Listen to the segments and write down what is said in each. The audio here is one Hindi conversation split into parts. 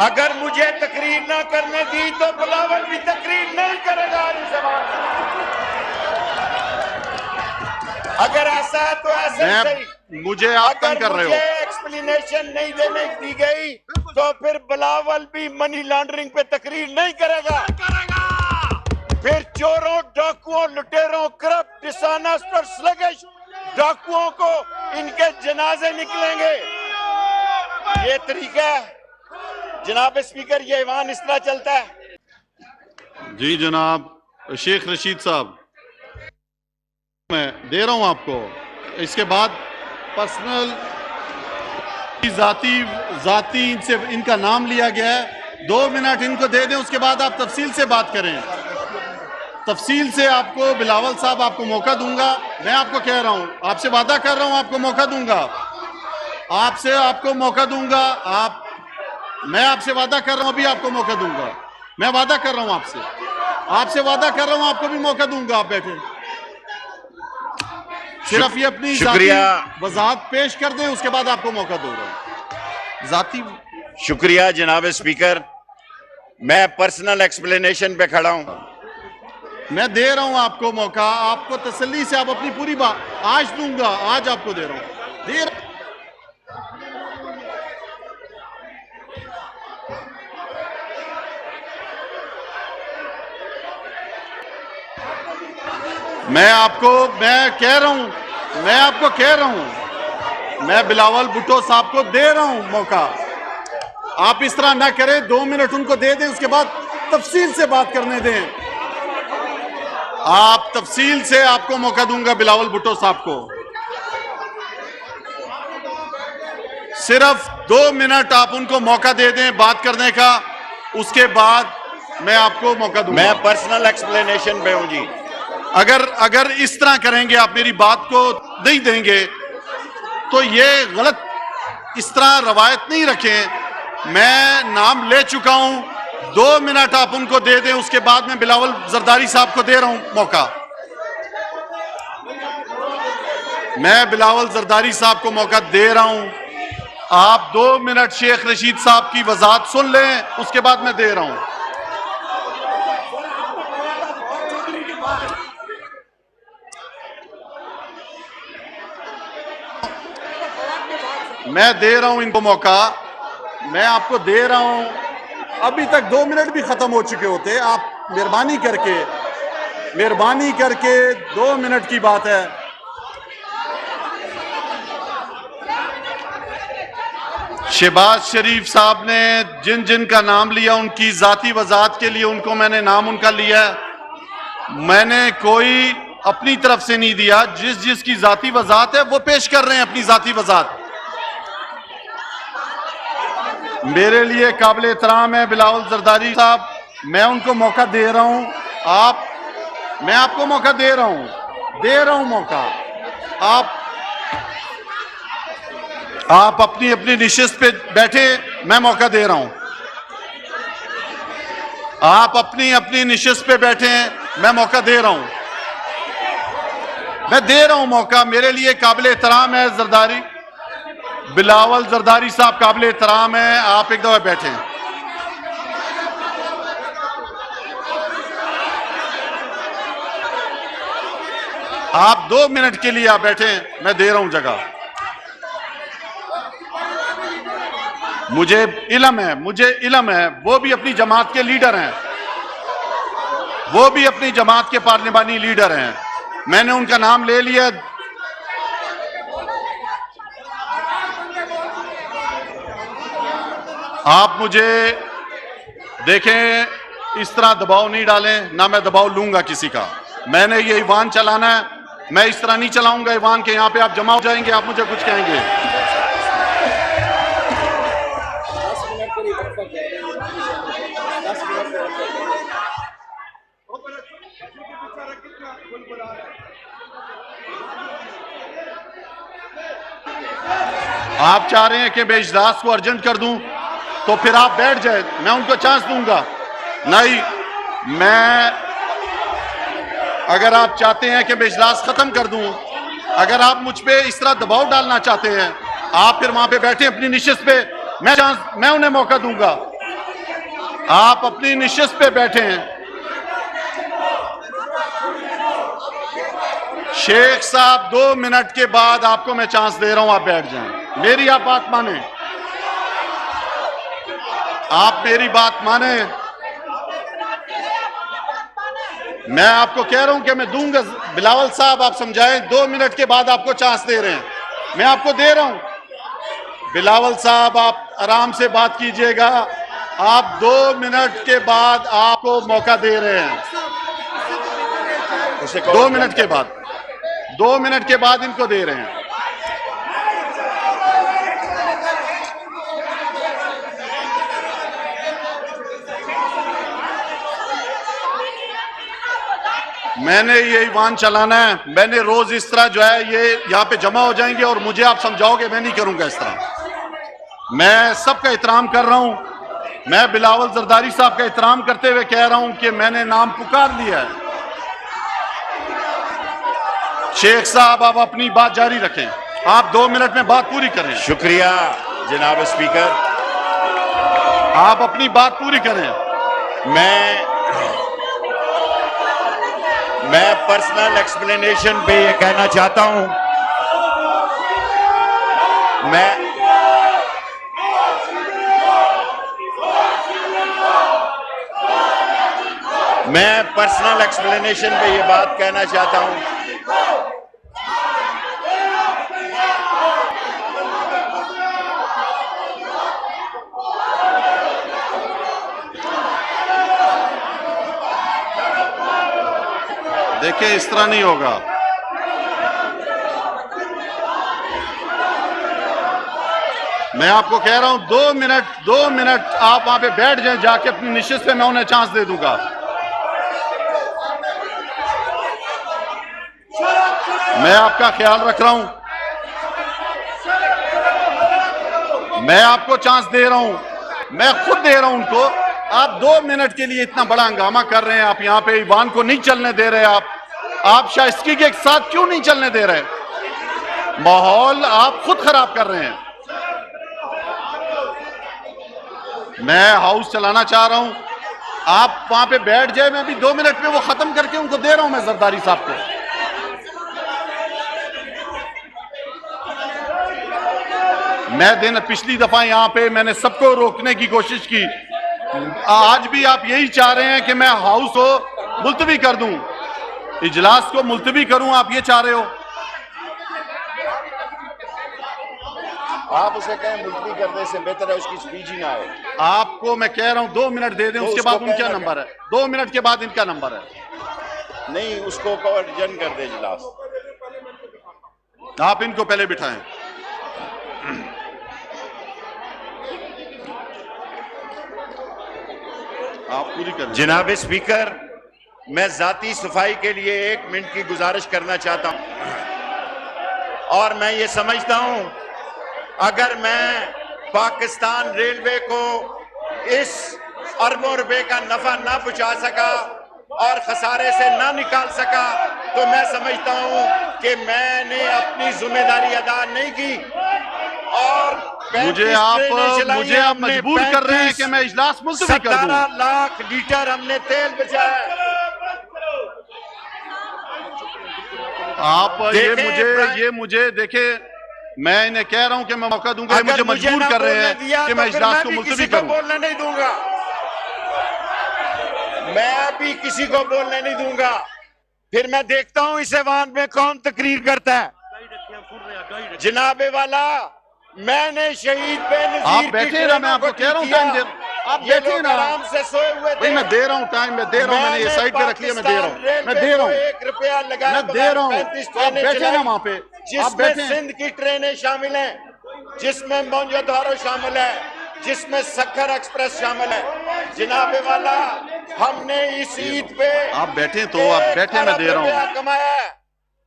अगर मुझे तकरीर ना करने दी तो बिलावल भी तकरीर नहीं करेगा इस जबान में। अगर ऐसा है तो ऐसे ही सही। मुझे आप तंग कर रहे हो। एक्सप्लेनेशन नहीं देने दी गई तो फिर बिलावल भी मनी लॉन्ड्रिंग पे तकरीर नहीं करेगा। फिर चोरों, डाकुओं, लुटेरों, करप्ट, डिसऑनेस्ट और स्लगिश डाकुओं को इनके जनाजे निकलेंगे। ये तरीका है जनाब स्पीकर, ये ईवान इस तरह चलता है। जी जनाब शेख रशीद साहब, मैं दे रहा हूं आपको। इसके बाद पर्सनल जाती इनसे इनका नाम लिया गया है। 2 मिनट इनको दे दें, उसके बाद आप तफसील से बात करें। तफसील से आपको बिलावल साहब आपको मौका दूंगा। मैं आपको कह रहा हूं, आपसे वादा कर रहा हूं, आपको मौका दूंगा, आपको मौका दूंगा। मैं आपसे वादा कर रहा हूं, अभी आपको मौका दूंगा। मैं वादा कर रहा हूं आपसे वादा कर रहा हूं, आपको भी मौका दूंगा। आप बैठे, सिर्फ ये अपनी शुक्रिया वजाहत पेश कर दें, उसके बाद आपको मौका दूंगा। जाती शुक्रिया जनाब स्पीकर, मैं पर्सनल एक्सप्लेनेशन पे खड़ा हूं। मैं दे रहा हूं आपको मौका, आपको तसल्ली से आप अपनी पूरी बात आज दूंगा, आज आपको दे रहा हूं। मैं आपको कह रहा हूं, मैं बिलावल भुट्टो साहब को दे रहा हूं मौका। आप इस तरह ना करें, 2 मिनट उनको दे दें, उसके बाद तफसील से बात करने दें। आप तफसील से आपको मौका दूंगा बिलावल भुट्टो साहब को। सिर्फ 2 मिनट आप उनको मौका दे दें बात करने का, उसके बाद मैं आपको मौका दूंगा। मैं पर्सनल एक्सप्लेनेशन पे हूं जी। अगर इस तरह करेंगे, आप मेरी बात को नहीं देंगे, तो ये गलत, इस तरह रवायत नहीं रखें। मैं नाम ले चुका हूं, 2 मिनट आप उनको दे दें, उसके बाद मैं बिलावल जरदारी साहब को दे रहा हूं मौका। मैं बिलावल जरदारी साहब को मौका दे रहा हूं। आप 2 मिनट शेख रशीद साहब की वजाहत सुन लें, उसके बाद मैं दे रहा हूं। मैं दे रहा हूं इनको मौका, मैं आपको दे रहा हूं। अभी तक 2 मिनट भी खत्म हो चुके होते। आप मेहरबानी करके 2 मिनट की बात है। शहबाज शरीफ साहब ने जिन का नाम लिया, उनकी जाती वजाहत के लिए उनको मैंने नाम उनका लिया। मैंने कोई अपनी तरफ से नहीं दिया। जिसकी जाती वजाहत है वो पेश कर रहे हैं अपनी जाती वजाहत। मेरे लिए काबिल एहतराम है बिलावल जरदारी साहब, मैं उनको मौका दे रहा हूं। मैं आपको मौका दे रहा हूं मौका। आप अपनी निशिस्त पे बैठे, मैं मौका दे रहा हूं। आप अपनी निशिस्त पे बैठे हैं, मैं मौका दे रहा हूं। मैं दे रहा हूं मौका। मेरे लिए काबिल एहतराम है जरदारी, बिलावल जरदारी साहब काबिल एहतराम है। आप एक दफा बैठे। आप 2 मिनट के लिए आप बैठे, मैं दे रहा हूं जगह। मुझे इल्म है, वो भी अपनी जमात के लीडर हैं, वो भी अपनी जमात के पार्लिमानी लीडर हैं। मैंने उनका नाम ले लिया। आप मुझे देखें, इस तरह दबाव नहीं डालें, ना मैं दबाव लूंगा किसी का। मैंने ये ईवान चलाना है, मैं इस तरह नहीं चलाऊंगा ईवान के। यहां पे आप जमा हो जाएंगे, आप मुझे कुछ कहेंगे। आप चाह रहे हैं कि मैं इजलास को अर्जेंट कर दूं, तो फिर आप बैठ जाए, मैं उनको चांस दूंगा। नहीं, अगर आप चाहते हैं कि मैं इजलास खत्म कर दूं, अगर आप मुझ पे इस तरह दबाव डालना चाहते हैं, आप फिर वहां पे बैठे अपनी निशिस्त पे, मैं उन्हें मौका दूंगा। आप अपनी निशिस्त पे बैठे हैं। शेख साहब 2 मिनट के बाद आपको मैं चांस दे रहा हूं, आप बैठ जाएं। मेरी आप बात माने, आप मेरी बात माने। मैं आपको कह रहा हूं कि मैं दूंगा। बिलावल साहब आप समझाएं, 2 मिनट के बाद आपको चांस दे रहे हैं, मैं आपको दे रहा हूं। बिलावल साहब आप आराम से बात कीजिएगा, आप 2 मिनट के बाद आपको मौका दे रहे हैं। 2 मिनट के बाद, 2 मिनट के बाद इनको दे रहे हैं। मैंने ये ईवान चलाना है, मैंने रोज इस तरह जो है ये यहाँ पे जमा हो जाएंगे और मुझे आप समझाओगे, मैं नहीं करूंगा इस तरह। मैं सबका एहतराम कर रहा हूं। मैं बिलावल जरदारी साहब का एहतराम करते हुए कह रहा हूं कि मैंने नाम पुकार लिया है। शेख साहब आप अपनी बात जारी रखें, आप 2 मिनट में बात पूरी करें। शुक्रिया जनाब स्पीकर, आप अपनी बात पूरी करें। मैं पर्सनल एक्सप्लेनेशन पे ये कहना चाहता हूं, मैं पर्सनल एक्सप्लेनेशन पे ये बात कहना चाहता हूं। देखिए इस तरह नहीं होगा। मैं आपको कह रहा हूं 2 मिनट आप वहां पे बैठ जाएं, जाके अपनी निशिस्त पे मैं उन्हें चांस दे दूंगा। मैं आपका ख्याल रख रहा हूं, मैं आपको चांस दे रहा हूं, मैं खुद दे रहा हूं उनको। आप 2 मिनट के लिए इतना बड़ा हंगामा कर रहे हैं, आप यहां पे ईवान को नहीं चलने दे रहे। आप शाइस्तगी के साथ क्यों नहीं चलने दे रहे? माहौल आप खुद खराब कर रहे हैं। मैं हाउस चलाना चाह रहा हूं, आप वहां पे बैठ जाए, मैं भी 2 मिनट में वो खत्म करके उनको दे रहा हूं मैं जरदारी साहब को। मैं पिछली दफा यहां पे मैंने सबको रोकने की कोशिश की, आज भी आप यही चाह रहे हैं कि मैं हाउस को मुलतवी कर दूं, इजलास को मुलतवी करूं, आप ये चाह रहे हो। आप उसे कहें मुलतवी करने से बेहतर है उसकी स्पीच ही ना आए। आपको मैं कह रहा हूं 2 मिनट दे दें, तो उसके बाद उनका नंबर है, 2 मिनट के बाद इनका नंबर है। नहीं, उसको एडजन कर दे इजलास। आप इनको पहले बिठाएं। आप पूरी करें। जनाब स्पीकर, मैं जाती सफाई के लिए 1 मिनट की गुजारिश करना चाहता हूं। और मैं ये समझता हूं, अगर मैं पाकिस्तान रेलवे को इस अरबों रुपए का नफा ना पहुंचा सका और खसारे से ना निकाल सका, तो मैं समझता हूं कि मैंने अपनी जिम्मेदारी अदा नहीं की। और मुझे आप मजबूर कर रहे हैं कि मैं इजलास मुलतवी कर दूं। 17 लाख लीटर हमने तेल बचाया। आप ये मुझे देखे, मैं इन्हें कह रहा हूं कि मैं मौका दूंगा, मुझे मजबूर कर रहे हैं कि मैं इजलास को मुलतवी करूं। बोलने नहीं दूंगा, मैं भी किसी को बोलने नहीं दूंगा। फिर मैं देखता हूं इस ऐवान में कौन तकरीर करता है। जनाबे वाला, मैंने शहीद बेनज़ीर आप बैठे ना, मैं आपको कह रहा हूं टाइम दे, आप बैठे ना, आराम से सोए हुए थे। मैं दे रहा हूं टाइम, मैं दे रहा हूं, मैंने ये साइड पे रख लिया, मैं दे रहा हूं, मैं दे रहा हूं, 1 रुपया लगाया, मैं दे रहा हूं। आप बैठे ना वहां पे, आप बैठे। सिंध की ट्रेनें शामिल हैं, जिसमें मोंजाधारो शामिल है, जिसमें सक्खर एक्सप्रेस शामिल है। जनाबे वाला, हमने इस ईद पे आप बैठे तो आप बैठे, मैं दे रहा हूं, कमाया।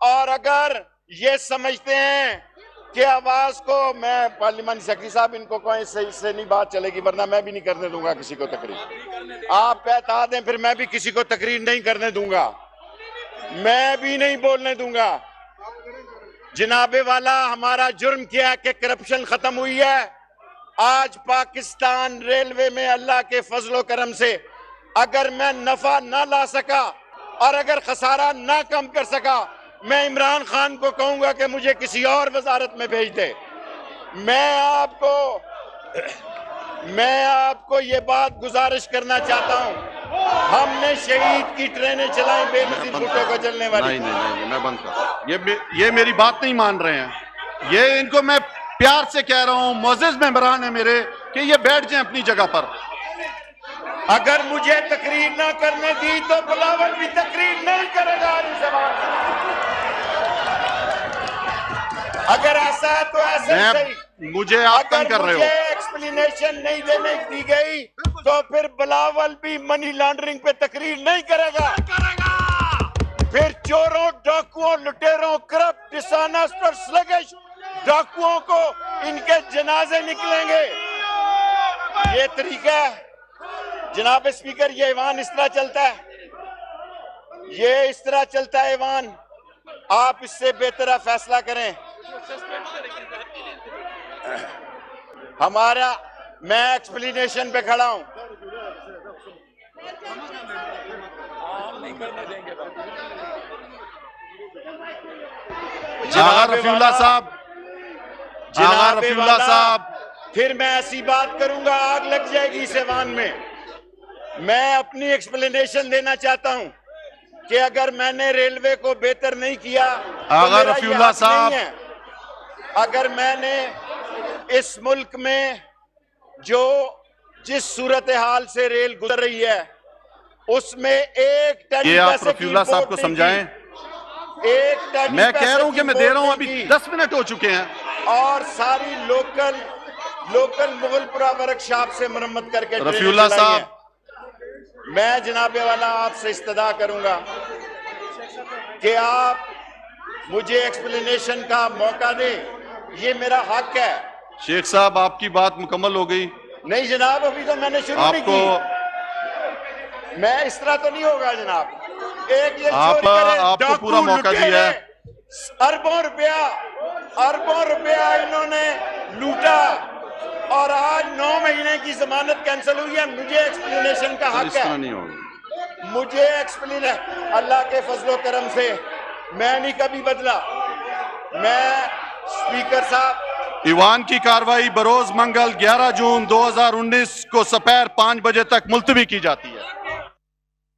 और अगर ये समझते हैं कि आवाज को, मैं पार्लियामेंट सेक्रेटरी साहब इनको कहें इससे नहीं बात चलेगी, वरना मैं भी नहीं करने दूंगा किसी को तकरीर। आप बता दें, फिर मैं भी किसी को तकरीर नहीं करने दूंगा, मैं भी नहीं बोलने दूंगा। जनाबे वाला, हमारा जुर्म क्या है कि करप्शन खत्म हुई है, आज पाकिस्तान रेलवे में अल्लाह के फजलो करम से अगर मैं नफा ना ला सका और अगर खसारा ना कम कर सका, मैं इमरान खान को कहूंगा कि मुझे किसी और वजारत में भेज दे। मैं आपको ये बात गुजारिश करना चाहता हूं, हमने शहीद की ट्रेनें चलाई बेनजीर भुट्टो को चलने वाली। नहीं, मैं बंद कर। ये मेरी बात नहीं मान रहे हैं। ये इनको मैं प्यार से कह रहा हूं, मोअज़्ज़िज़ मेंबरान है मेरे, कि ये बैठ जाएं अपनी जगह पर। अगर मुझे तकरीर ना करने दी तो बिलावल भी तकरीर नहीं करेगा इस ज़बान में। अगर ऐसा है तो ऐसे ही सही। मुझे आप तंग कर रहे हो। मुझे एक्सप्लेनेशन नहीं देने दी गई तो फिर बिलावल भी मनी लॉन्ड्रिंग पे तकरीर नहीं करेगा। फिर चोरों, डाकुओं, लुटेरों, करप्ट, डिसऑनेस्ट और स्लगिश डाकुओं को इनके जनाजे निकलेंगे। ये तरीका है जनाब स्पीकर, ये ईवान इस तरह चलता है, ये इस तरह चलता है ईवान। आप इससे बेहतर फैसला करें। मैं एक्सप्लेनेशन पे खड़ा हूं। जनाब रफीउल्लाह साहब, फिर मैं ऐसी बात करूंगा आग लग जाएगी इस ऐवान में। मैं अपनी एक्सप्लेनेशन देना चाहता हूं कि अगर मैंने रेलवे को बेहतर नहीं किया आगा रफीउल्लाह साहब, अगर मैंने इस मुल्क में जिस सूरत हाल से रेल गुजर रही है उसमें एक टन, ये आप रफीउल्लाह साहब को समझाएं। एक टन मैं कह रहा हूं कि मैं दे रहा हूं, अभी 10 मिनट हो चुके हैं और सारी लोकल मुगलपुरा वर्कशॉप से मरम्मत करके रफीउल्लाह साहब, मैं जनाबे वाला आपसे इस्तदा करूंगा कि आप मुझे एक्सप्लेनेशन का मौका दें। ये मेरा हक है। शेख साहब, आपकी बात मुकम्मल हो गई? नहीं जनाब, अभी तो मैंने शुरू नहीं की। मैं इस तरह तो नहीं होगा जनाब। एक ये आपको पूरा मौका दिया है। अरबों रुपया इन्होंने लूटा और आज 9 महीने की जमानत कैंसिल हुई है। मुझे एक्सप्लेनेशन का हक है। नहीं होगा। मुझे एक्सप्लेनेशन, अल्लाह के फजलो करम से मैं नहीं कभी बदला। मैं स्पीकर साहब, ईवान की कार्रवाई बरोज मंगल 11 जून 2019 को सपहर 5 बजे तक मुलतवी की जाती है।